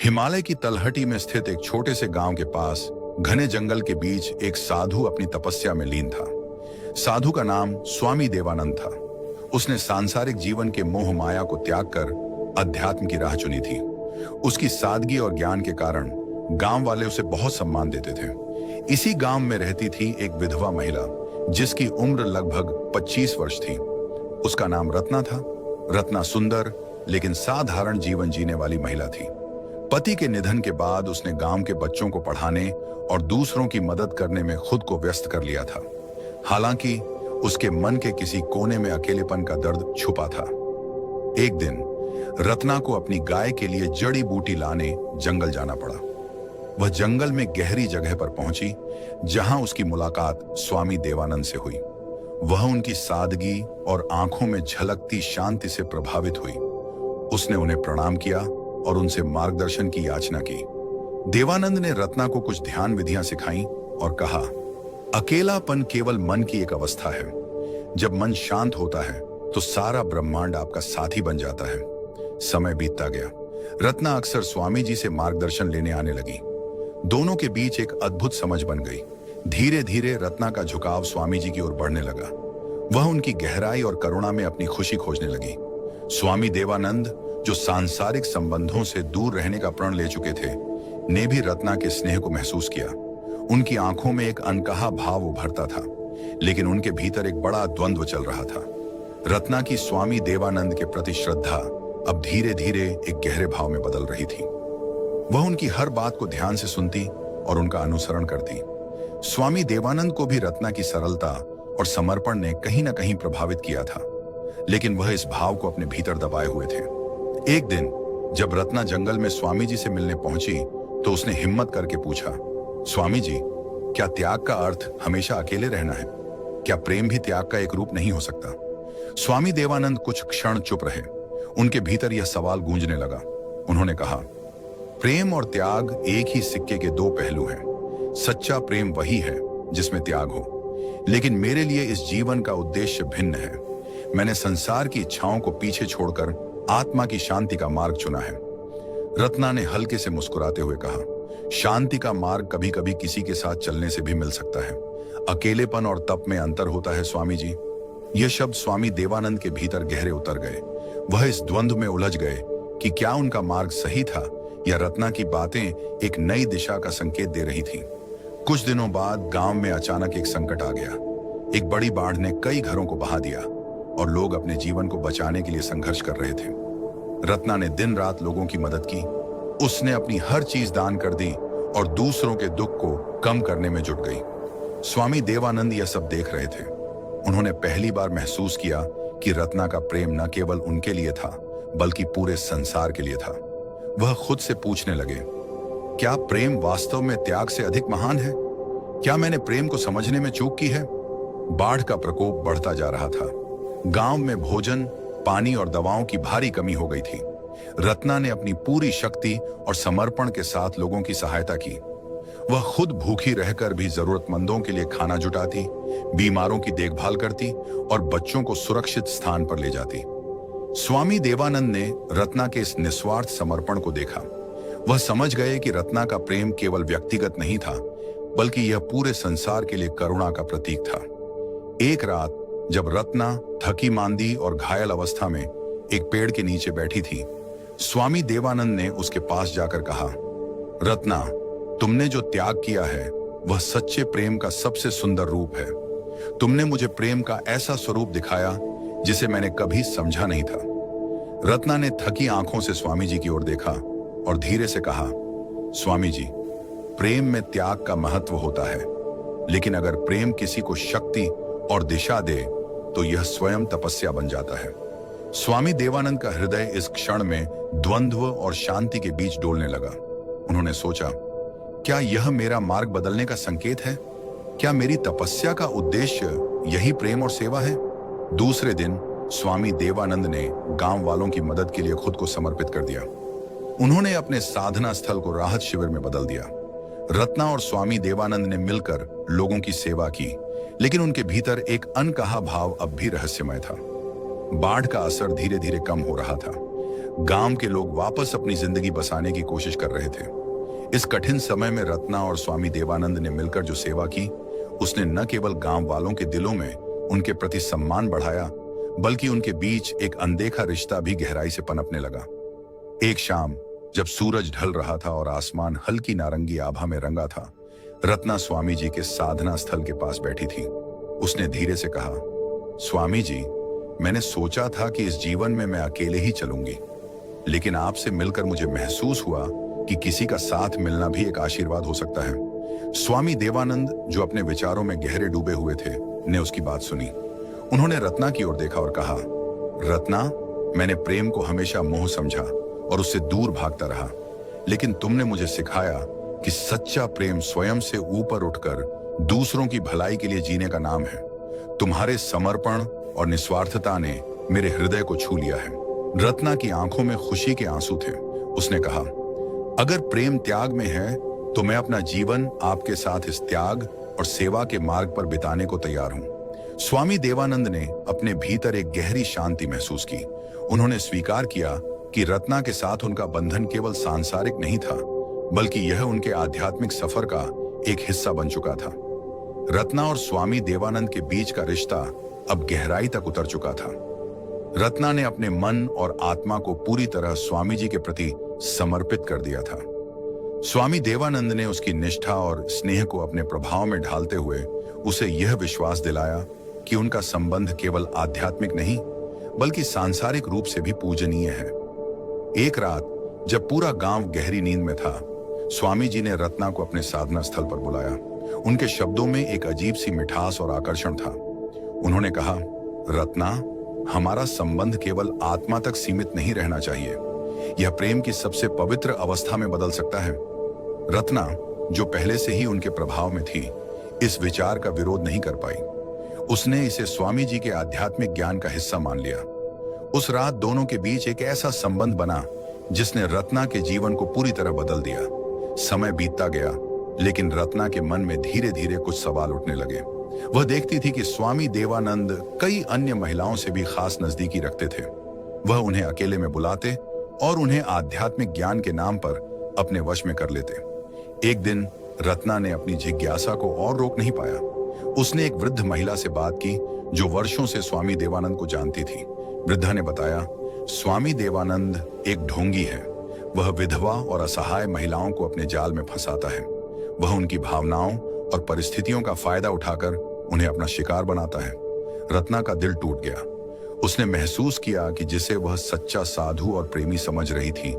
हिमालय की तलहटी में स्थित एक छोटे से गांव के पास घने जंगल के बीच एक साधु अपनी तपस्या में लीन था। साधु का नाम स्वामी देवानंद था। उसने सांसारिक जीवन के मोह माया को त्याग कर अध्यात्म की राह चुनी थी। उसकी सादगी और ज्ञान के कारण गांव वाले उसे बहुत सम्मान देते थे। इसी गांव में रहती थी एक विधवा महिला जिसकी उम्र लगभग 25 वर्ष थी। उसका नाम रत्ना था। रत्ना सुंदर लेकिन साधारण जीवन जीने वाली महिला थी। पति के निधन के बाद उसने गांव के बच्चों को पढ़ाने और दूसरों की मदद करने में खुद को व्यस्त कर लिया था। हालांकि उसके मन के किसी कोने में अकेलेपन का दर्द छुपा था। एक दिन रत्ना को अपनी गाय के लिए जड़ी बूटी लाने जंगल जाना पड़ा। वह जंगल में गहरी जगह पर पहुंची जहां उसकी मुलाकात स्वामी देवानंद से हुई। वह उनकी सादगी और आंखों में झलकती शांति से प्रभावित हुई। उसने उन्हें प्रणाम किया और उनसे मार्गदर्शन की याचना की। देवानंद ने रत्ना को कुछ ध्यान विधियां सिखाईं और कहा, अकेलापन केवल मन की एक अवस्था है। जब मन शांत होता है तो सारा ब्रह्मांड आपका साथी बन जाता है। समय बीतता गया। रत्ना अक्सर स्वामी जी से मार्गदर्शन लेने आने लगी। दोनों के बीच एक अद्भुत समझ बन गई। धीरे धीरे रत्ना का झुकाव स्वामी जी की ओर बढ़ने लगा। वह उनकी गहराई और करुणा में अपनी खुशी खोजने लगी। स्वामी देवानंद, जो सांसारिक संबंधों से दूर रहने का प्रण ले चुके थे, ने भी रत्ना के स्नेह को महसूस किया। उनकी आंखों में एक अनकहा भाव उभरता था, लेकिन उनके भीतर एक बड़ा द्वंद्व चल रहा था। रत्ना की स्वामी देवानंद के प्रति श्रद्धा अब धीरे धीरे एक गहरे भाव में बदल रही थी। वह उनकी हर बात को ध्यान से सुनती और उनका अनुसरण करती। स्वामी देवानंद को भी रत्ना की सरलता और समर्पण ने कहीं न कहीं प्रभावित किया था, लेकिन वह इस भाव को अपने भीतर दबाए हुए थे। एक दिन जब रत्ना जंगल में स्वामी जी से मिलने पहुंची तो उसने हिम्मत करके पूछा, स्वामी जी, क्या त्याग का अर्थ हमेशा अकेले रहना है? क्या प्रेम भी त्याग का एक रूप नहीं हो सकता? स्वामी देवानंद कुछ क्षण चुप रहे। उनके भीतर यह सवाल गूंजने लगा। उन्होंने कहा, प्रेम और त्याग एक ही सिक्के के दो पहलू हैं। सच्चा प्रेम वही है जिसमें त्याग हो, लेकिन मेरे लिए इस जीवन का उद्देश्य भिन्न है। मैंने संसार की इच्छाओं को पीछे छोड़कर आत्मा की शांति का मार्ग चुना है। रत्ना ने हल्के से मुस्कुराते हुए कहा, शांति का मार्ग कभी कभी किसी के साथ चलने से भी मिल सकता है। अकेलेपन और तप में अंतर होता है स्वामी जी। यह शब्द स्वामी देवानंद के भीतर गहरे उतर गए। वह इस द्वंद्व में उलझ गए कि क्या उनका मार्ग सही था या रत्ना की बातें एक नई दिशा का संकेत दे रही थी। कुछ दिनों बाद गांव में अचानक एक संकट आ गया। एक बड़ी बाढ़ ने कई घरों को बहा दिया और लोग अपने जीवन को बचाने के लिए संघर्ष कर रहे थे। रत्ना ने दिन रात लोगों की मदद की। उसने अपनी हर चीज दान कर दी और दूसरों के दुख को कम करने में जुट गई। स्वामी देवानंद यह सब देख रहे थे। उन्होंने पहली बार महसूस किया कि रत्ना का प्रेम न केवल उनके लिए था बल्कि पूरे संसार के लिए था। वह खुद से पूछने लगे, क्या प्रेम वास्तव में त्याग से अधिक महान है? क्या मैंने प्रेम को समझने में चूक की है? बाढ़ का प्रकोप बढ़ता जा रहा था। गांव में भोजन, पानी और दवाओं की भारी कमी हो गई थी। रत्ना ने अपनी पूरी शक्ति और समर्पण के साथ लोगों की सहायता की। वह खुद भूखी रहकर भी जरूरतमंदों के लिए खाना जुटाती, बीमारों की देखभाल करती और बच्चों को सुरक्षित स्थान पर ले जाती। स्वामी देवानंद ने रत्ना के इस निस्वार्थ समर्पण को देखा। वह समझ गए कि रत्ना का प्रेम केवल व्यक्तिगत नहीं था, बल्कि यह पूरे संसार के लिए करुणा का प्रतीक था। एक रात जब रत्ना थकी मांदी और घायल अवस्था में एक पेड़ के नीचे बैठी थी, स्वामी देवानंद ने उसके पास जाकर कहा, रत्ना, तुमने जो त्याग किया है वह सच्चे प्रेम का सबसे सुंदर रूप है। तुमने मुझे प्रेम का ऐसा स्वरूप दिखाया जिसे मैंने कभी समझा नहीं था। रत्ना ने थकी आंखों से स्वामी जी की ओर देखा और धीरे से कहा, स्वामी जी, प्रेम में त्याग का महत्व होता है, लेकिन अगर प्रेम किसी को शक्ति और दिशा दे तो यह स्वयं तपस्या बन जाता है। स्वामी देवानंद का हृदय इस क्षण में द्वंद्व और शांति के बीच डोलने लगा। उन्होंने सोचा, क्या यह मेरा मार्ग बदलने का संकेत है? क्या मेरी तपस्या का उद्देश्य यही प्रेम और सेवा है? दूसरे दिन स्वामी देवानंद ने गांव वालों की मदद के लिए खुद को समर्पित कर दिया। उन्होंने अपने साधना स्थल को राहत शिविर में बदल दिया। रत्ना और स्वामी देवानंद ने मिलकर लोगों की सेवा की, लेकिन उनके भीतर एक अनकहा भाव अब भी रहस्यमय था। बाढ़ का असर धीरे धीरे कम हो रहा था। गांव के लोग वापस अपनी जिंदगी बसाने की कोशिश कर रहे थे। इस कठिन समय में रत्ना और स्वामी देवानंद ने मिलकर जो सेवा की, उसने न केवल गांव वालों के दिलों में उनके प्रति सम्मान बढ़ाया, बल्कि उनके बीच एक अनदेखा रिश्ता भी गहराई से पनपने लगा। एक शाम जब सूरज ढल रहा था और आसमान हल्की नारंगी आभा में रंगा था, रत्ना स्वामी जी के साधना स्थल के पास बैठी थी। उसने धीरे से कहा, स्वामी जी, मैंने सोचा था कि इस जीवन में मैं अकेले ही चलूंगी, लेकिन आपसे मिलकर मुझे महसूस हुआ कि किसी का साथ मिलना भी एक आशीर्वाद हो सकता है। स्वामी देवानंद, जो अपने विचारों में गहरे डूबे हुए थे, ने उसकी बात सुनी। उन्होंने रत्ना की ओर देखा और कहा, रत्ना, मैंने प्रेम को हमेशा मोह समझा और उससे दूर भागता रहा, लेकिन तुमने मुझे सिखाया कि सच्चा प्रेम स्वयं से ऊपर उठकर दूसरों की भलाई के लिए जीने का नाम है। तुम्हारे समर्पण और निस्वार्थता ने मेरे हृदय को छू लिया है। रत्ना की आंखों में खुशी के आंसू थे। उसने कहा, अगर प्रेम त्याग में है तो मैं अपना जीवन आपके साथ इस त्याग और सेवा के मार्ग पर बिताने को तैयार हूं। स्वामी देवानंद ने अपने भीतर एक गहरी शांति महसूस की। उन्होंने स्वीकार किया कि रत्ना के साथ उनका बंधन केवल सांसारिक नहीं था, बल्कि यह उनके आध्यात्मिक सफर का एक हिस्सा बन चुका था। रत्ना और स्वामी देवानंद के बीच का रिश्ता अब गहराई तक उतर चुका था। रत्ना ने अपने मन और आत्मा को पूरी तरह स्वामी जी के प्रति समर्पित कर दिया था। स्वामी देवानंद ने उसकी निष्ठा और स्नेह को अपने प्रभाव में ढालते हुए उसे यह विश्वास दिलाया कि उनका संबंध केवल आध्यात्मिक नहीं, बल्कि सांसारिक रूप से भी पूजनीय है। एक रात जब पूरा गांव गहरी नींद में था, स्वामी जी ने रत्ना को अपने साधना स्थल पर बुलाया। उनके शब्दों में एक अजीब सी मिठास और आकर्षण था। उन्होंने कहा, रत्ना, हमारा संबंध केवल आत्मा तक सीमित नहीं रहना चाहिए, यह प्रेम की सबसे पवित्र अवस्था में बदल सकता है। रत्ना, जो पहले से ही उनके प्रभाव में थी, इस विचार का विरोध नहीं कर पाई। उसने इसे स्वामी जी के आध्यात्मिक ज्ञान का हिस्सा मान लिया। उस रात दोनों के बीच एक ऐसा संबंध बना जिसने रत्ना के जीवन को पूरी तरह बदल दिया। समय बीतता गया, लेकिन रत्ना के मन में धीरे धीरे कुछ सवाल उठने लगे। वह देखती थी कि स्वामी देवानंद कई अन्य महिलाओं से भी खास नजदीकी रखते थे। वह उन्हें अकेले में बुलाते और उन्हें आध्यात्मिक ज्ञान के नाम पर अपने वश में कर लेते। एक दिन रत्ना ने अपनी जिज्ञासा को और रोक नहीं पाया। उसने एक वृद्ध महिला से बात की जो वर्षों से स्वामी देवानंद को जानती थी। वृद्धा ने बताया, स्वामी देवानंद एक ढोंगी है। वह विधवा और असहाय महिलाओं को अपने जाल में फंसाता है। वह उनकी भावनाओं और परिस्थितियों का फायदा उठाकर उन्हें अपना शिकार बनाता है। रत्ना का दिल टूट गया। उसने महसूस किया कि जिसे वह सच्चा साधु और प्रेमी समझ रही थी,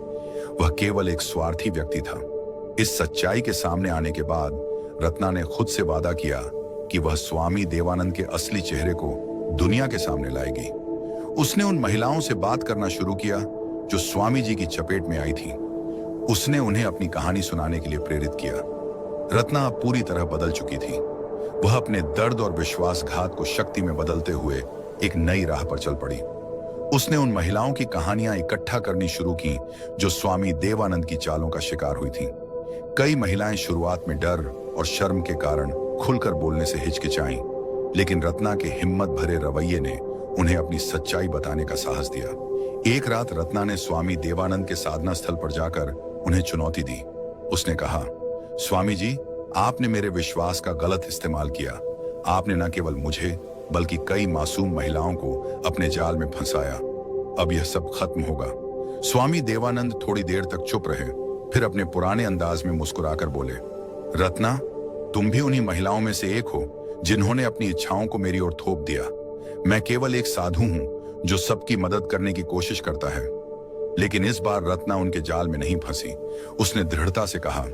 वह केवल एक स्वार्थी व्यक्ति था। इस सच्चाई के सामने आने के बाद रत्ना ने खुद से वादा किया कि वह स्वामी देवानंद के असली चेहरे को दुनिया के सामने लाएगी। उसने उन महिलाओं से बात करना शुरू किया जो स्वामी जी की चपेट में आई थी। उसने उन्हें अपनी कहानी सुनाने के लिए प्रेरित किया। रत्ना अब पूरी तरह बदल चुकी थी। वह अपने दर्द और विश्वासघात को शक्ति में बदलते हुए एक नई राह पर चल पड़ी। उसने उन महिलाओं की कहानियां इकट्ठा करनी शुरू की जो स्वामी देवानंद की चालों का शिकार हुई थीं। कई महिलाएं शुरुआत में डर और शर्म के कारण खुलकर बोलने से हिचकिचाईं, लेकिन रत्ना के हिम्मत भरे रवैये ने उन्हें अपनी सच्चाई बताने का साहस दिया। एक रात रत्ना ने स्वामी देवानंद के साधना स्थल पर जाकर उन्हें चुनौती दी। उसने कहा, स्वामी जी, आपने मेरे विश्वास का गलत इस्तेमाल किया। आपने न केवल मुझे बल्कि कई मासूम महिलाओं को अपने जाल में फंसाया। अब यह सब खत्म होगा। स्वामी देवानंद थोड़ी देर तक चुप रहे, फिर अपने पुराने अंदाज में मुस्कुराकर बोले, रत्ना, तुम भी उन्हीं महिलाओं में से एक हो जिन्होंने अपनी इच्छाओं को मेरी ओर थोप दिया। मैं केवल एक साधु हूं जो सबकी मदद करने की कोशिश करता है। लेकिन इस बार रत्ना उनके जाल में नहीं फंसी। उसने दृढ़ता से कहा,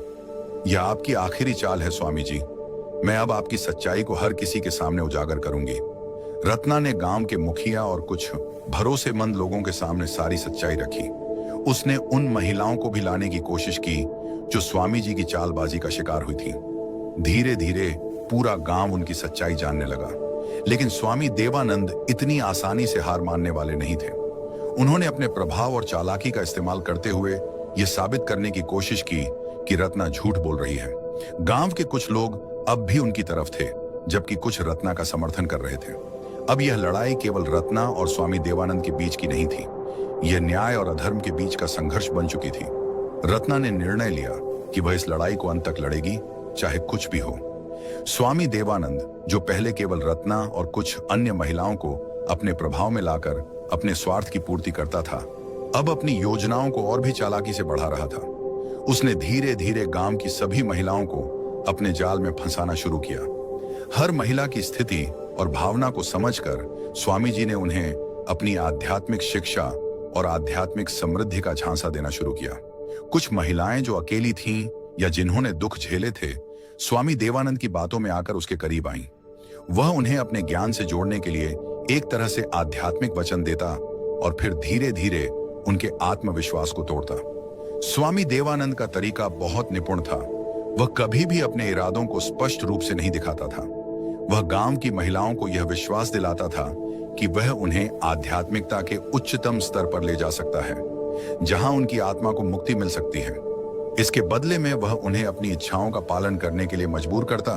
यह आपकी आखिरी चाल है स्वामी जी। मैं अब आपकी सच्चाई को हर किसी के सामने उजागर करूंगी। रत्ना ने गांव के मुखिया और कुछ भरोसेमंद लोगों के सामने सारी सच्चाई रखी। उसने उन महिलाओं को भी लाने की कोशिश की जो स्वामी जी की चालबाजी का शिकार हुई थी। धीरे धीरे पूरा गांव उनकी सच्चाई जानने लगा। लेकिन स्वामी देवानंद इतनी आसानी से हार मानने वाले नहीं थे। उन्होंने अपने प्रभाव और चालाकी का इस्तेमाल करते हुए यह साबित करने की कोशिश की कि रत्ना झूठ बोल रही है। गांव के कुछ लोग अब भी उनकी तरफ थे, जबकि कुछ रत्ना का समर्थन कर रहे थे। अब यह लड़ाई केवल रत्ना और स्वामी देवानंद के बीच की नहीं थी, यह न्याय और अधर्म के बीच का संघर्ष बन चुकी थी। रत्ना ने निर्णय लिया कि वह इस लड़ाई को अंत तक लड़ेगी, चाहे कुछ भी हो। स्वामी देवानंद, जो पहले केवल रत्ना और कुछ अन्य महिलाओं को अपने प्रभाव में लाकर अपने स्वार्थ की पूर्ति करता था, अब अपनी योजनाओं को और भी चालाकी से बढ़ा रहा था। उसने धीरे धीरे गांव की सभी महिलाओं को अपने जाल में फंसाना शुरू किया। हर महिला की स्थिति और भावना को समझकर स्वामी जी ने उन्हें अपनी आध्यात्मिक शिक्षा और आध्यात्मिक समृद्धि का झांसा देना शुरू किया। कुछ महिलाएं जो अकेली थीं या जिन्होंने दुख झेले थे, स्वामी देवानंद की बातों में आकर उसके करीब आईं। वह उन्हें अपने ज्ञान से जोड़ने के लिए एक तरह से आध्यात्मिक वचन देता और फिर धीरे धीरे उनके आत्मविश्वास को तोड़ता। स्वामी देवानंद का तरीका बहुत निपुण था। वह कभी भी अपने इरादों को स्पष्ट रूप से नहीं दिखाता था। वह गांव की महिलाओं को यह विश्वास दिलाता था कि वह उन्हें आध्यात्मिकता के उच्चतम स्तर पर ले जा सकता है, जहां उनकी आत्मा को मुक्ति मिल सकती है। इसके बदले में वह उन्हें अपनी इच्छाओं का पालन करने के लिए मजबूर करता,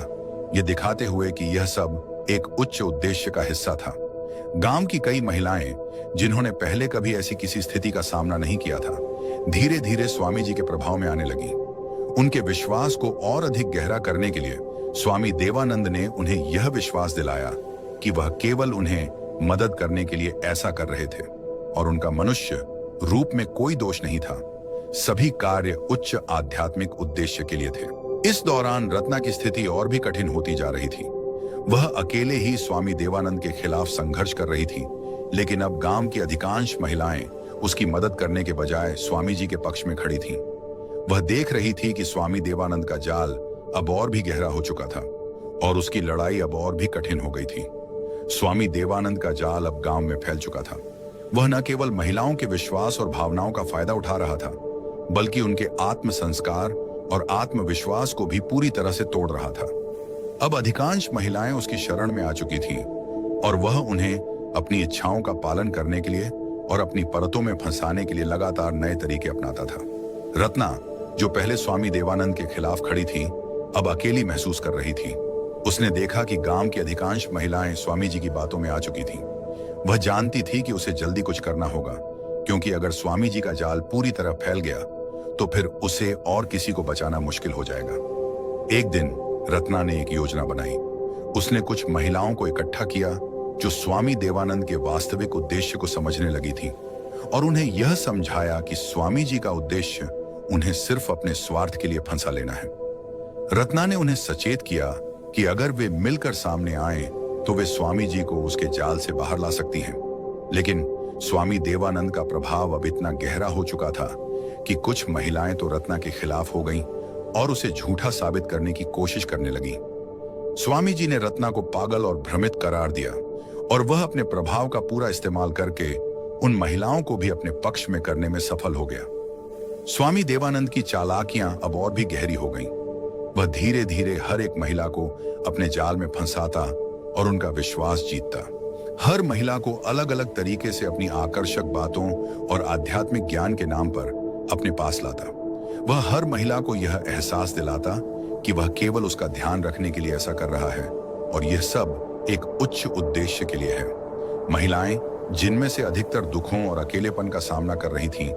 यह दिखाते हुए कि यह सब एक उच्च उद्देश्य का हिस्सा था। गांव की कई महिलाएं, जिन्होंने पहले कभी ऐसी किसी स्थिति का सामना नहीं किया था, धीरे धीरे स्वामी जी के प्रभाव में आने लगी। उनके विश्वास को और अधिक गहरा करने के लिए स्वामी देवानंद ने उन्हें यह विश्वास दिलाया कि वह केवल उन्हें मदद करने के लिए ऐसा कर रहे थे और उनका मनुष्य रूप में कोई दोष नहीं था। सभी कार्य उच्च आध्यात्मिक उद्देश्य के लिए थे। इस दौरान रत्ना की स्थिति और भी कठिन होती जा रही थी। वह अकेले ही स्वामी देवानंद के खिलाफ संघर्ष कर रही थी, लेकिन अब गांव की अधिकांश महिलाएं उसकी मदद करने के बजाय स्वामी जी के पक्ष में खड़ी थीं। वह देख रही थी कि स्वामी देवानंद का जाल अब और भी गहरा हो चुका था और उसकी लड़ाई अब और भी कठिन हो गई थी। स्वामी देवानंद का जाल अब गांव में फैल चुका था। वह न केवल महिलाओं के विश्वास और भावनाओं का फायदा उठा रहा था, बल्कि उनके आत्म संस्कार और आत्मविश्वास को भी पूरी तरह से तोड़ रहा था। अब अधिकांश महिलाएं उसकी शरण में आ चुकी थीं और वह उन्हें अपनी इच्छाओं का पालन करने के लिए और अपनी परतों में फंसाने के लिए लगातार नए तरीके अपनाता था। रत्ना, जो पहले स्वामी देवानंद के खिलाफ खड़ी थी, अब अकेली महसूस कर रही थी। उसने देखा कि गांव की अधिकांश महिलाएं स्वामी जी की बातों में आ चुकी थीं। वह जानती थी कि उसे जल्दी कुछ करना होगा, क्योंकि अगर स्वामी जी का जाल पूरी तरह फैल गया तो फिर उसे और किसी को बचाना मुश्किल हो जाएगा। एक दिन रत्ना ने एक योजना बनाई। उसने कुछ महिलाओं को इकट्ठा किया जो स्वामी देवानंद के वास्तविक उद्देश्य को समझने लगी थी और उन्हें यह समझाया कि स्वामी जी का उद्देश्य उन्हें सिर्फ अपने स्वार्थ के लिए फंसा लेना है। रत्ना ने उन्हें सचेत किया कि अगर वे मिलकर सामने आए तो वे स्वामी जी को उसके जाल से बाहर ला सकती हैं। लेकिन स्वामी देवानंद का प्रभाव अब इतना गहरा हो चुका था कि कुछ महिलाएं तो रत्ना के खिलाफ हो गईं और उसे झूठा साबित करने की कोशिश करने लगी। स्वामी जी ने रत्ना को पागल और भ्रमित करार दिया और वह अपने प्रभाव का पूरा इस्तेमाल करके उन महिलाओं को भी अपने पक्ष में करने में सफल हो गया। स्वामी देवानंद की चालाकियां अब और भी गहरी हो गईं। वह धीरे धीरे हर एक महिला को अपने जाल में फंसाता और उनका विश्वास जीतता। हर महिला को अलग अलग तरीके से अपनी आकर्षक बातों और आध्यात्मिक ज्ञान के नाम पर अपने पास लाता। वह हर महिला को यह एहसास दिलाता कि वह केवल उसका ध्यान रखने के लिए ऐसा कर रहा है और यह सब एक उच्च उद्देश्य के लिए है। महिलाएं, जिनमें से अधिकतर दुखों और अकेलेपन का सामना कर रही थीं,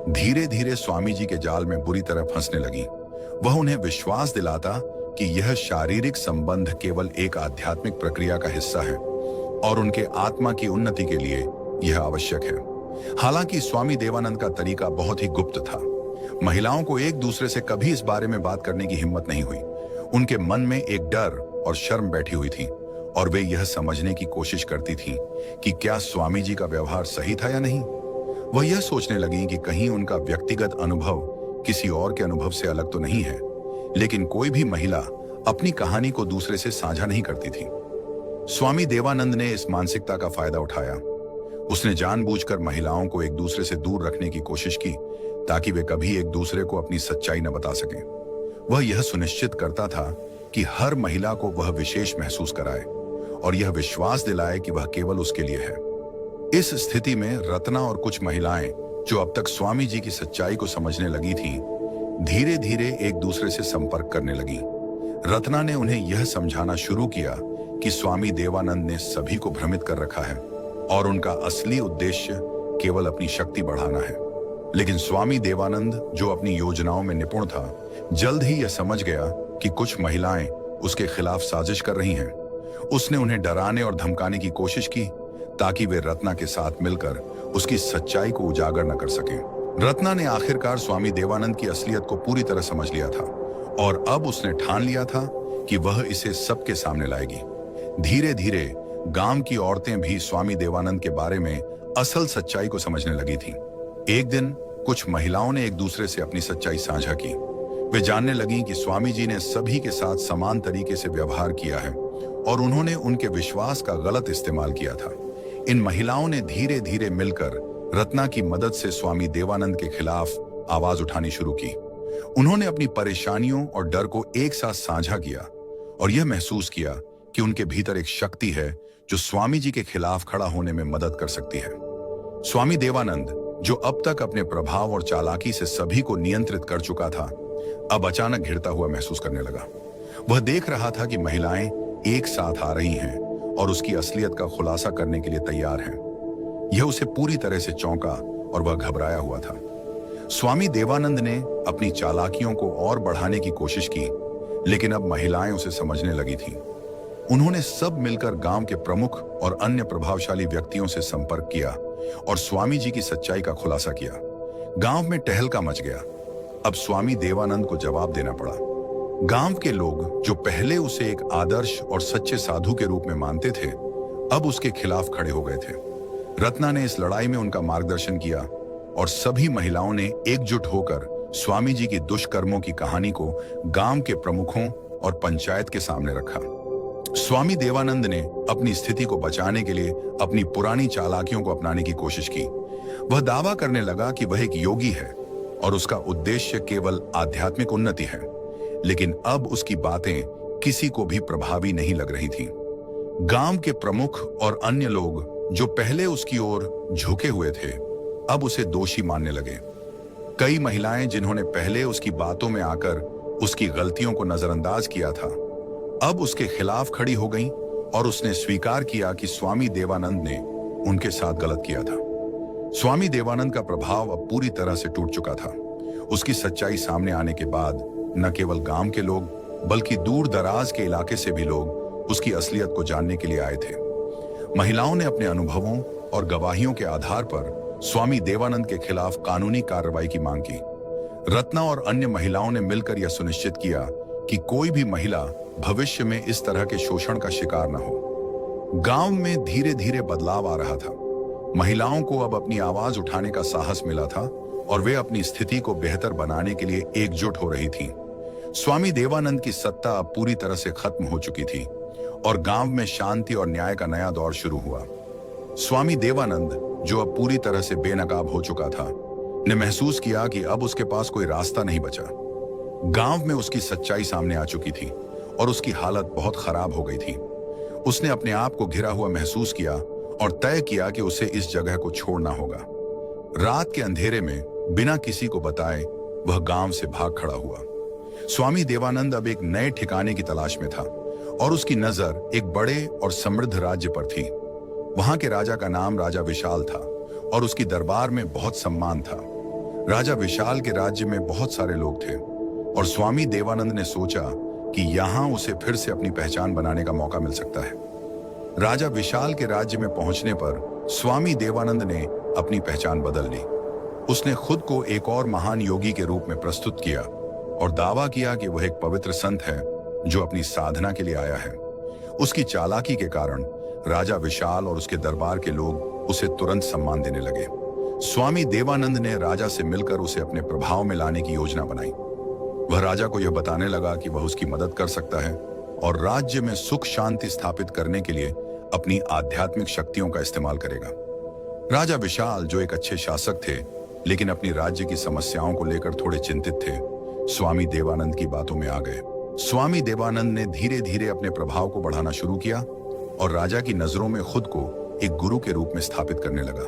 धीरे धीरे स्वामी जी के जाल में बुरी तरह फंसने लगी। वह उन्हें विश्वास दिलाता कि यह शारीरिक संबंध केवल एक आध्यात्मिक प्रक्रिया का हिस्सा है और उनके आत्मा की उन्नति के लिए यह आवश्यक है। हालांकि स्वामी देवानंद का तरीका बहुत ही गुप्त था। महिलाओं को एक दूसरे से कभी इस बारे में बात करने की हिम्मत नहीं हुई। उनके मन में एक डर और शर्म बैठी हुई थी और वे यह समझने की कोशिश करती थीं कि क्या स्वामी जी का व्यवहार सही था या नहीं। वह यह सोचने लगी कि कहीं उनका व्यक्तिगत अनुभव किसी और के अनुभव से अलग तो नहीं है। लेकिन कोई भी महिला अपनी कहानी को दूसरे से साझा नहीं करती थी। स्वामी देवानंद ने इस मानसिकता का फायदा उठाया। उसने जानबूझकर महिलाओं को एक दूसरे से दूर रखने की कोशिश की ताकि वे कभी एक दूसरे को अपनी सच्चाई न बता सकें। वह यह सुनिश्चित करता था कि हर महिला को वह विशेष महसूस कराए और यह विश्वास दिलाए कि वह केवल उसके लिए है। इस स्थिति में रत्ना और कुछ महिलाएं जो अब तक स्वामी जी की सच्चाई को समझने लगी थीं, धीरे धीरे एक दूसरे से संपर्क करने लगी। रत्ना ने उन्हें यह समझाना शुरू किया कि स्वामी देवानंद ने सभी को भ्रमित कर रखा है और उनका असली उद्देश्य केवल अपनी शक्ति बढ़ाना है। लेकिन स्वामी देवानंद, जो अपनी योजनाओं में निपुण था, जल्द ही यह समझ गया कि कुछ महिलाएं उसके खिलाफ साजिश कर रही हैं। उसने उन्हें डराने और धमकाने की कोशिश की ताकि वे रत्ना के साथ मिलकर उसकी सच्चाई को उजागर न कर सकें। रत्ना ने आखिरकार स्वामी देवानंद की असलियत को पूरी तरह समझ लिया था और अब उसने ठान लिया था कि वह इसे सबके सामने लाएगी। धीरे धीरे गांव की औरतें भी स्वामी देवानंद के बारे में असल सच्चाई को समझने लगी थीं। एक दिन कुछ महिलाओं ने एक दूसरे से अपनी सच्चाई साझा की। वे जानने लगीं कि स्वामी जी ने सभी के साथ समान तरीके से व्यवहार किया है और उन्होंने उनके विश्वास का गलत इस्तेमाल किया था। इन महिलाओं ने धीरे धीरे मिलकर रत्ना की मदद से स्वामी देवानंद के खिलाफ आवाज उठानी शुरू की। उन्होंने अपनी परेशानियों और डर को एक साथ साझा किया और यह महसूस किया कि उनके भीतर एक शक्ति है जो स्वामी जी के खिलाफ खड़ा होने में मदद कर सकती है। स्वामी देवानंद, जो अब तक अपने प्रभाव और चालाकी से सभी को नियंत्रित कर चुका था, अब अचानक घिरता हुआ महसूस करने लगा। वह देख रहा था कि महिलाएं एक साथ आ रही हैं और उसकी असलियत का खुलासा करने के लिए तैयार हैं। यह उसे पूरी तरह से चौंका और वह घबराया हुआ था। स्वामी देवानंद ने अपनी चालाकियों को और बढ़ाने की कोशिश की, लेकिन अब महिलाएं उसे समझने लगी थीं। उन्होंने सब मिलकर गांव के प्रमुख और अन्य प्रभावशाली व्यक्तियों से संपर्क किया और स्वामी जी की सच्चाई का खुलासा किया। गांव में टहलका मच गया। अब स्वामी देवानंद को जवाब देना पड़ा। गांव के लोग, जो पहले उसे एक आदर्श और सच्चे साधु के रूप में मानते थे, अब उसके खिलाफ खड़े हो गए थे। रत्ना ने इस लड़ाई में उनका मार्गदर्शन किया और सभी महिलाओं ने एकजुट होकर स्वामी जी की दुष्कर्मों की कहानी को गांव के प्रमुखों और पंचायत के सामने रखा। स्वामी देवानंद ने अपनी स्थिति को बचाने के लिए अपनी पुरानी चालाकियों को अपनाने की कोशिश की। वह दावा करने लगा कि वह एक योगी है और उसका उद्देश्य केवल आध्यात्मिक उन्नति है, लेकिन अब उसकी बातें किसी को भी प्रभावी नहीं लग रही थीं। गांव के प्रमुख और अन्य लोग, जो पहले उसकी ओर झुके हुए थे, अब उसे दोषी मानने लगे। कई महिलाएं, जिन्होंने पहले उसकी बातों में आकर उसकी गलतियों को नजरअंदाज किया था, अब उसके खिलाफ खड़ी हो गईं और उसने स्वीकार किया कि स्वामी देवानंद ने उनके साथ गलत किया था। स्वामी देवानंद का प्रभाव अब पूरी तरह से टूट चुका था। उसकी सच्चाई सामने आने के बाद न केवल गांव के लोग, बल्कि दूर दराज के इलाके से भी लोग उसकी असलियत को जानने के लिए आए थे। महिलाओं ने अपने अनुभवों और गवाहियों के आधार पर स्वामी देवानंद के खिलाफ कानूनी कार्रवाई की मांग की। रत्ना और अन्य महिलाओं ने मिलकर यह सुनिश्चित किया कि कोई भी महिला भविष्य में इस तरह के शोषण का शिकार न हो। गांव में धीरे धीरे बदलाव आ रहा था। महिलाओं को अब अपनी आवाज उठाने का साहस मिला था और वे अपनी स्थिति को बेहतर बनाने के लिए एकजुट हो रही थीं। स्वामी देवानंद की सत्ता अब पूरी तरह से खत्म हो चुकी थी और गांव में शांति और न्याय का नया दौर शुरू हुआ। स्वामी देवानंद, जो अब पूरी तरह से बेनकाब हो चुका था, ने महसूस किया कि अब उसके पास कोई रास्ता नहीं बचा। गांव में उसकी सच्चाई सामने आ चुकी थी और उसकी हालत बहुत खराब हो गई थी। उसने अपने आप को घिरा हुआ महसूस किया और तय किया कि उसे इस जगह को छोड़ना होगा। रात के अंधेरे में बिना किसी को बताए वह गांव से भाग खड़ा हुआ। स्वामी देवानंद अब एक नए ठिकाने की तलाश में था और उसकी नजर एक बड़े और समृद्ध राज्य पर थी। वहां के राजा का नाम राजा विशाल था और उसकी दरबार में बहुत सम्मान था। राजा विशाल के राज्य में बहुत सारे लोग थे और स्वामी देवानंद ने सोचा कि यहां उसे फिर से अपनी पहचान बनाने का मौका मिल सकता है। राजा विशाल के राज्य में पहुंचने पर स्वामी देवानंद ने अपनी पहचान बदल ली। उसने खुद को एक और महान योगी के रूप में प्रस्तुत किया और दावा किया कि वह एक पवित्र संत है जो अपनी साधना के लिए आया है। उसकी चालाकी के कारण राजा विशाल और उसके दरबार के लोग उसे तुरंत सम्मान देने लगे। स्वामी देवानंद ने राजा से मिलकर उसे अपने प्रभाव में लाने की योजना बनाई। वह राजा को यह बताने लगा कि वह उसकी मदद कर सकता है और राज्य में सुख शांति स्थापित करने के लिए अपनी आध्यात्मिक शक्तियों का इस्तेमाल करेगा। राजा विशाल, जो एक अच्छे शासक थे लेकिन अपनी राज्य की समस्याओं को लेकर थोड़े चिंतित थे, स्वामी देवानंद की बातों में आ गए। स्वामी देवानंद ने धीरे धीरे अपने प्रभाव को बढ़ाना शुरू किया और राजा की नजरों में खुद को एक गुरु के रूप में स्थापित करने लगा।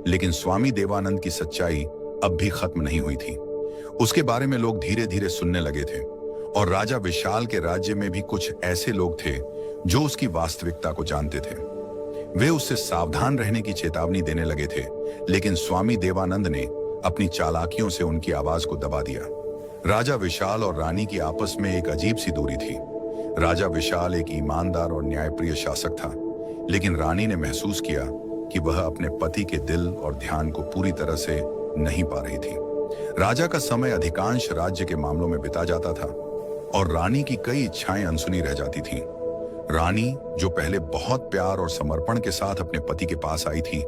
लेकिन स्वामी देवानंद की सच्चाई अब भी खत्म नहीं हुई थी। उसके बारे में लोग धीरे धीरे सुनने लगे थे और राजा विशाल के राज्य में भी कुछ ऐसे लोग थे जो उसकी वास्तविकता को जानते थे। वे उससे सावधान रहने की चेतावनी देने लगे थे, लेकिन स्वामी देवानंद ने अपनी चालाकियों से उनकी आवाज को दबा दिया। राजा विशाल और रानी की आपस में एक अजीब सी दूरी थी। राजा विशाल एक ईमानदार और न्यायप्रिय शासक था, लेकिन रानी ने महसूस किया कि वह अपने पति के दिल और ध्यान को पूरी तरह से नहीं पा रही थी। राजा का समय अधिकांश राज्य के मामलों में बिता जाता था और रानी की कई इच्छाएं अनसुनी रह जाती थीं। रानी, जो पहले बहुत प्यार और समर्पण के साथ अपने पति के पास आई थी,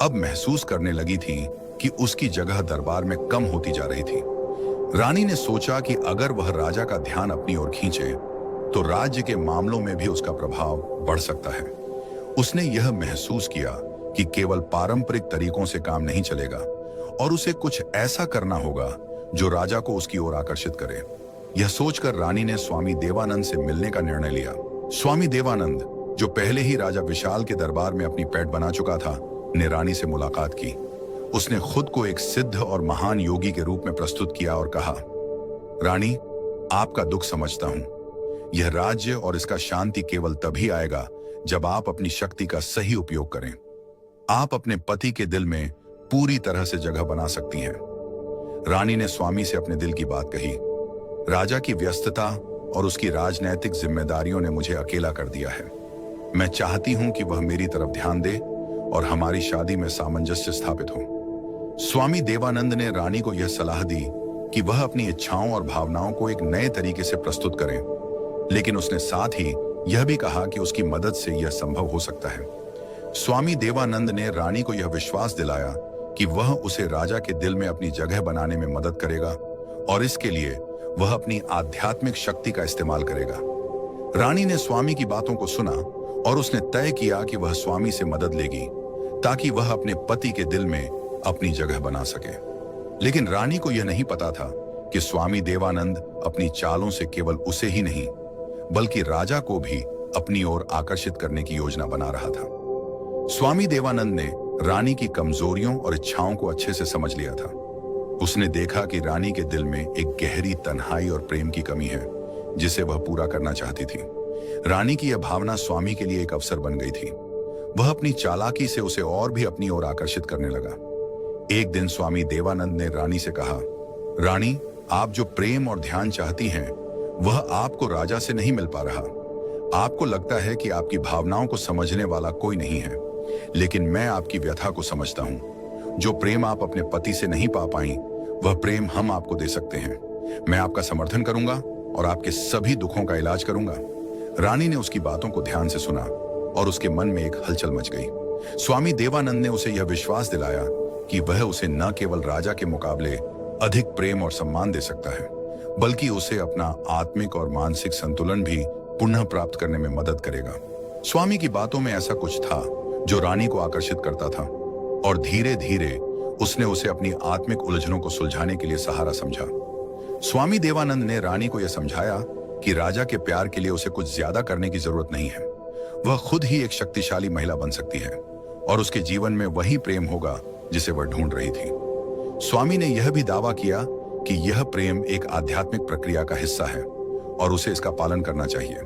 अब महसूस करने लगी थी कि उसकी जगह दरबार में कम होती जा रही थी। रानी ने सोचा कि अगर वह राजा का ध्यान अपनी ओर खींचे तो राज्य के मामलों में भी उसका प्रभाव बढ़ सकता है। उसने यह महसूस किया कि केवल पारंपरिक तरीकों से काम नहीं चलेगा और उसे कुछ ऐसा करना होगा जो राजा को उसकी ओर आकर्षित करे। यह सोचकर रानी ने स्वामी देवानंद से मिलने का निर्णय लिया। स्वामी देवानंद, जो पहले ही राजा विशाल के दरबार में अपनी पैठ बना चुका था, ने रानी से मुलाकात की। उसने खुद को एक सिद्ध और महान योगी के रूप में प्रस्तुत किया और कहा, रानी, आपका दुख समझता हूं। यह राज्य और इसका शांति केवल तभी आएगा जब आप अपनी शक्ति का सही उपयोग करें। आप अपने पति के दिल में पूरी तरह से जगह बना सकती हैं। रानी ने स्वामी से अपने दिल की बात कही। राजा की व्यस्तता और उसकी राजनैतिक जिम्मेदारियों ने मुझे अकेला कर दिया है। मैं चाहती हूं कि वह मेरी तरफ ध्यान दे और हमारी शादी में सामंजस्य स्थापित हो। स्वामी देवानंद ने रानी को यह सलाह दी कि वह अपनी इच्छाओं और भावनाओं को एक नए तरीके से प्रस्तुत करें, लेकिन उसने साथ ही यह भी कहा कि उसकी मदद से यह संभव हो सकता है। स्वामी देवानंद ने रानी को यह विश्वास दिलाया कि वह उसे राजा के दिल में अपनी जगह बनाने में मदद करेगा और इसके लिए वह अपनी आध्यात्मिक शक्ति का इस्तेमाल करेगा। रानी ने स्वामी की बातों को सुना और उसने तय किया कि वह स्वामी से मदद लेगी ताकि वह अपने पति के दिल में अपनी जगह बना सके। लेकिन रानी को यह नहीं पता था कि स्वामी देवानंद अपनी चालों से केवल उसे ही नहीं बल्कि राजा को भी अपनी ओर आकर्षित करने की योजना बना रहा था। स्वामी देवानंद ने रानी की कमजोरियों और इच्छाओं को अच्छे से समझ लिया था। उसने देखा कि रानी के दिल में एक गहरी तन्हाई और प्रेम की कमी है जिसे वह पूरा करना चाहती थी। रानी की यह भावना स्वामी के लिए एक अवसर बन गई थी। वह अपनी चालाकी से उसे और भी अपनी ओर आकर्षित करने लगा। एक दिन स्वामी देवानंद ने रानी से कहा, रानी, आप जो प्रेम और ध्यान चाहती हैं वह आपको राजा से नहीं मिल पा रहा। आपको लगता है कि आपकी भावनाओं को समझने वाला कोई नहीं है, लेकिन मैं आपकी व्यथा को समझता हूं। जो प्रेम आप अपने पति से नहीं पा पाई वह प्रेम हम आपको दे सकते हैं। मैं आपका समर्थन करूंगा और आपके सभी दुखों का इलाज करूंगा। रानी ने उसकी बातों को ध्यान से सुना और उसके मन में एक हलचल मच गई। स्वामी देवानंद ने उसे यह विश्वास दिलाया कि वह उसे न केवल राजा के मुकाबले अधिक प्रेम और सम्मान दे सकता है, बल्कि उसे अपना आत्मिक और मानसिक संतुलन भी पुनः प्राप्त करने में मदद करेगा। स्वामी की बातों में ऐसा कुछ था जो रानी को आकर्षित करता था और धीरे धीरे उसने उसे अपनी आत्मिक उलझनों को सुलझाने के लिए सहारा समझा। स्वामी देवानंद ने रानी को यह समझाया कि राजा के प्यार के लिए उसे कुछ ज्यादा करने की जरूरत नहीं है। वह खुद ही एक शक्तिशाली महिला बन सकती है और उसके जीवन में वही प्रेम होगा जिसे वह ढूंढ रही थी। स्वामी ने यह भी दावा किया कि यह प्रेम एक आध्यात्मिक प्रक्रिया का हिस्सा है और उसे इसका पालन करना चाहिए।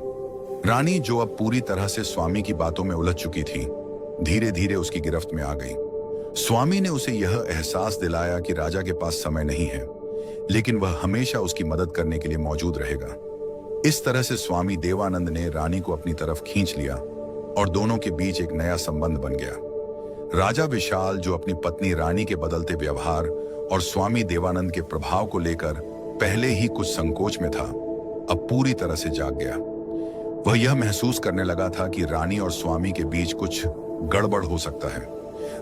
रानी, जो अब पूरी तरह से स्वामी की बातों में उलझ चुकी थी, धीरे धीरे उसकी गिरफ्त में आ गई। स्वामी ने उसे यह एहसास दिलाया कि राजा के पास समय नहीं है, लेकिन वह हमेशा उसकी मदद करने के लिए मौजूद रहेगा। इस तरह से स्वामी देवानंद ने रानी को अपनी तरफ खींच लिया और दोनों के बीच एक नया संबंध बन गया। राजा विशाल, जो अपनी पत्नी रानी के बदलते व्यवहार और स्वामी देवानंद के प्रभाव को लेकर पहले ही कुछ संकोच में था, अब पूरी तरह से जाग गया। वह यह महसूस करने लगा था कि रानी और स्वामी के बीच कुछ गड़बड़ हो सकता है।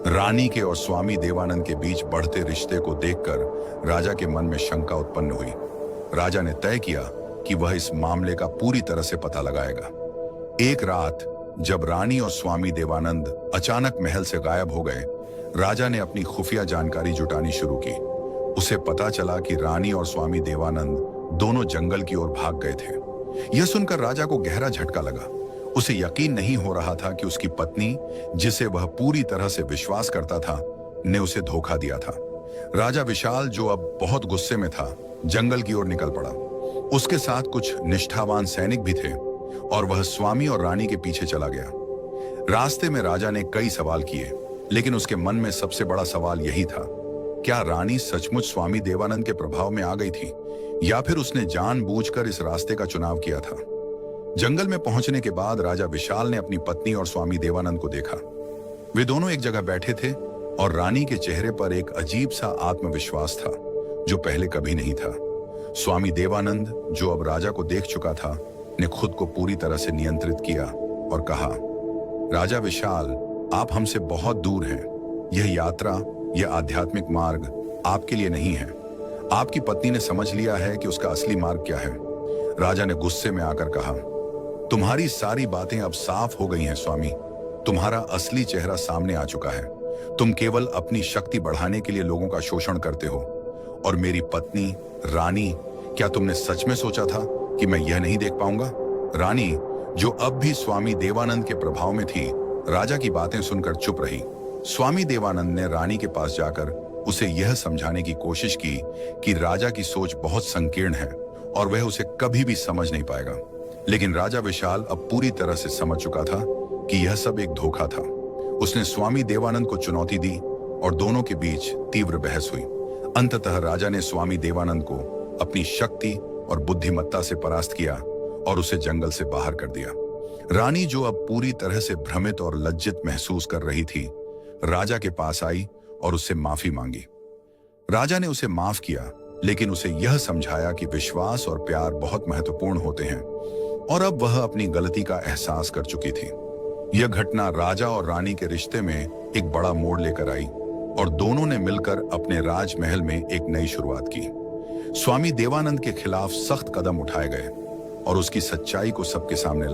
रानी के और स्वामी देवानंद के बीच बढ़ते रिश्ते को देखकर राजा के मन में शंका उत्पन्न हुई। राजा ने तय किया कि वह इस मामले का पूरी तरह से पता लगाएगा। एक रात जब रानी और स्वामी देवानंद अचानक महल से गायब हो गए, राजा ने अपनी खुफिया जानकारी जुटानी शुरू की। उसे पता चला कि रानी और स्वामी देवानंद दोनों जंगल की ओर भाग गए थे। यह सुनकर राजा को गहरा झटका लगा। उसे यकीन नहीं हो रहा था कि उसकी पत्नी, जिसे वह पूरी तरह से विश्वास करता था, ने उसे धोखा दिया था। राजा विशाल, जो अब बहुत गुस्से में था, जंगल की ओर निकल पड़ा। उसके साथ कुछ निष्ठावान सैनिक भी थे और वह स्वामी और रानी के पीछे चला गया। रास्ते में राजा ने कई सवाल किए, लेकिन उसके मन में सबसे बड़ा सवाल यही था, क्या रानी सचमुच स्वामी देवानंद के प्रभाव में आ गई थी, या फिर उसने जानबूझकर इस रास्ते का चुनाव किया था। जंगल में पहुंचने के बाद राजा विशाल ने अपनी पत्नी और स्वामी देवानंद को देखा। वे दोनों एक जगह बैठे थे और रानी के चेहरे पर एक अजीब सा आत्मविश्वास था जो पहले कभी नहीं था। स्वामी देवानंद, जो अब राजा को देख चुका था, ने खुद को पूरी तरह से नियंत्रित किया और कहा, राजा विशाल, आप हमसे बहुत दूर हैं। यह यात्रा, यह आध्यात्मिक मार्ग आपके लिए नहीं है। आपकी पत्नी ने समझ लिया है कि उसका असली मार्ग क्या है। राजा ने गुस्से में आकर कहा, तुम्हारी सारी बातें अब साफ हो गई हैं स्वामी। तुम्हारा असली चेहरा सामने आ चुका है। तुम केवल अपनी शक्ति बढ़ाने के लिए लोगों का शोषण करते हो। और मेरी पत्नी रानी, क्या तुमने सच में सोचा था कि मैं यह नहीं देख पाऊंगा? रानी, जो अब भी स्वामी देवानंद के प्रभाव में थी, राजा की बातें सुनकर चुप रही। स्वामी देवानंद ने रानी के पास जाकर उसे यह समझाने की कोशिश की कि राजा की सोच बहुत संकीर्ण है और वह उसे कभी भी समझ नहीं पाएगा। लेकिन राजा विशाल अब पूरी तरह से समझ चुका था कि यह सब एक धोखा था। उसने स्वामी देवानंद को चुनौती दी और दोनों के बीच तीव्र बहस हुई। अंततः राजा ने स्वामी देवानंद को अपनी शक्ति और बुद्धिमत्ता से परास्त किया और उसे जंगल से बाहर कर दिया। रानी, जो अब पूरी तरह से भ्रमित और लज्जित महसूस कर रही थी, राजा के पास आई और उससे माफी मांगी। राजा ने उसे माफ किया, लेकिन उसे यह समझाया कि विश्वास और प्यार बहुत महत्वपूर्ण होते हैं और अब वह अपनी गलती का एहसास कर चुकी थी। यह घटना राजा और रानी के रिश्ते में एक बड़ा मोड़ लेकर आई और दोनों ने मिलकर अपने राजमहल में एक नई शुरुआत की। स्वामी देवानंद के खिलाफ सख्त कदम उठाए गए और उसकी सच्चाई को सबके सामने लाया।